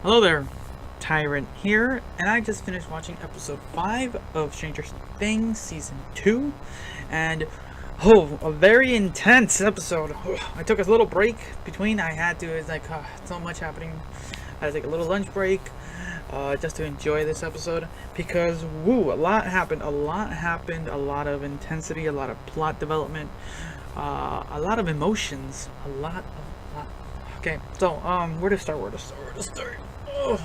Hello there, Tyrant here, and I just finished watching episode 5 of Stranger Things Season 2, and a very intense episode. I took a little break between, it's like so much happening. I had to take a little lunch break just to enjoy this episode because, a lot happened, a lot of intensity, a lot of plot development, a lot of emotions, a lot. Okay, so where to start? Ugh.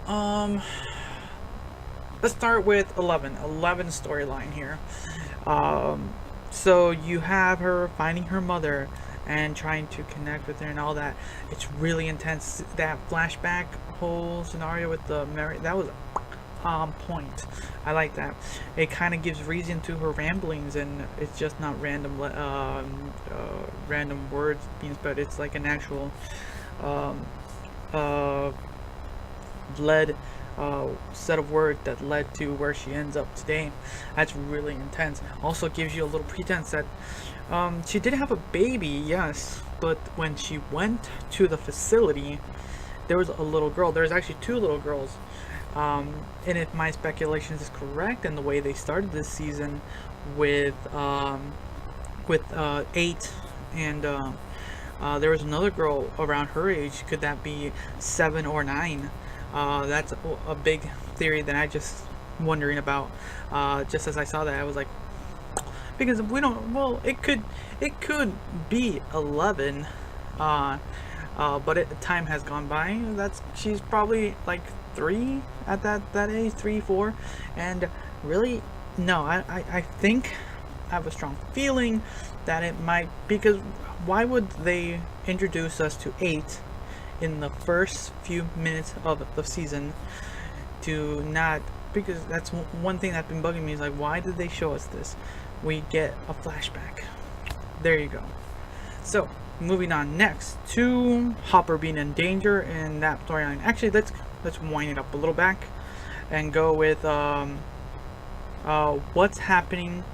Um, let's start with 11. 11's storyline here. So you have her finding her mother and trying to connect with her and all that. It's really intense. That flashback whole scenario with the Mary, that was on point. I like that. It kind of gives reason to her ramblings, and it's just not random words being spread. It's like an actual um, uh, led set of words that led to where she ends up today. That's really intense. Also gives you a little pretense that she did have a baby, yes, but when she went to the facility, there was a little girl. There's actually two little girls. And if my speculations is correct, and the way they started this season with 8 and there was another girl around her age. Could that be 7 or 9? That's a big theory that I just wondering about. Just as I saw that, I was like, because we don't. Well, it could be 11. But time has gone by. She's probably like 3 at that age, 3, 4, and really, no. I think I have a strong feeling that it might, because why would they introduce us to 8 in the first few minutes of the season to not, because that's one thing that's been bugging me, is like, why did they show us this? We get a flashback. There you go. So moving on next to Hopper being in danger in that storyline. Actually, let's wind it up a little back and go with what's happening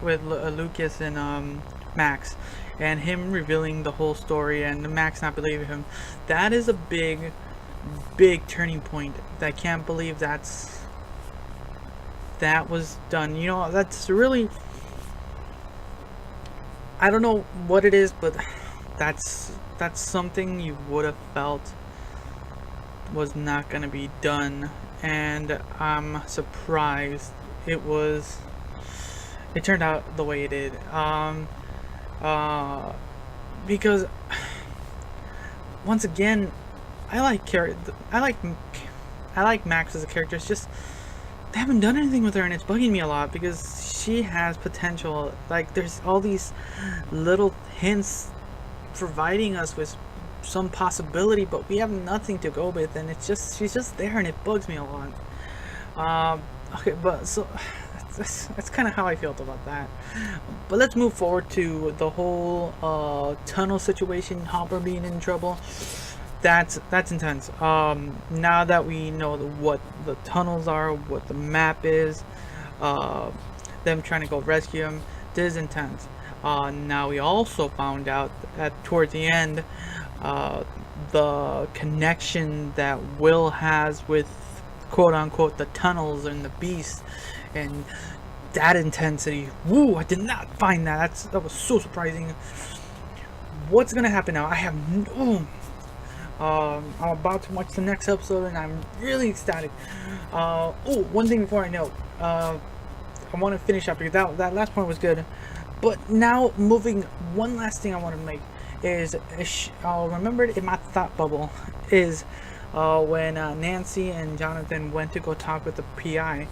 with Lucas and Max, and him revealing the whole story and Max not believing him. That is a big turning point. I can't believe that was done. You know, that's really, I don't know what it is, but that's something you would have felt was not gonna be done, and I'm surprised it turned out the way it did. Because once again, I like Max as a character. It's just they haven't done anything with her, and it's bugging me a lot because she has potential. Like, there's all these little hints providing us with some possibility, but we have nothing to go with, and she's just there, and it bugs me a lot. Okay, but so that's kind of how I felt about that. But let's move forward to the whole tunnel situation. Hopper being in trouble. That's intense. Now that we know what the tunnels are, what the map is, them trying to go rescue him, this is intense. Now we also found out that towards the end, the connection that Will has with quote unquote the tunnels and the beast, and that intensity. Woo! I did not find that. That was so surprising. What's gonna happen now? I'm about to watch the next episode, and I'm really ecstatic. One thing before I know, I want to finish up because that last point was good. But now, one last thing I want to make is, remembered in my thought bubble, is when Nancy and Jonathan went to go talk with the PI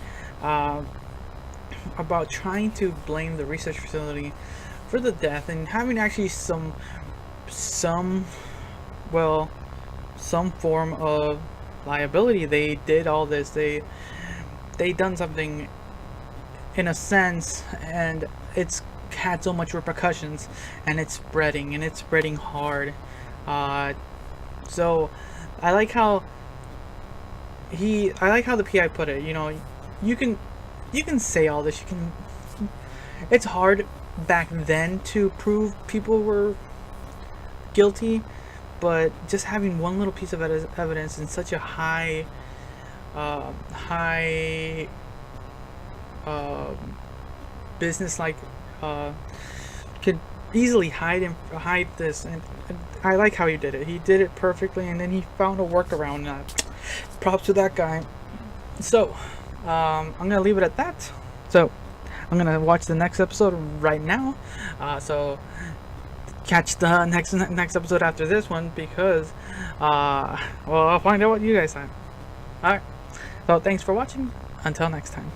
about trying to blame the research facility for the death, and having actually some form of liability. They did all this. They done something in a sense, and it's had so much repercussions, and it's spreading hard. So I like how the PI put it. You know, you can say all this. It's hard back then to prove people were guilty, but just having one little piece of evidence in such a high high business like could easily hide this, and I like how he did it. He did it perfectly, and then he found a workaround. Props to that guy. So I'm gonna leave it at that. So I'm gonna watch the next episode right now. So catch the next episode after this one, because well, I'll find out what you guys think. Alright, so thanks for watching. Until next time.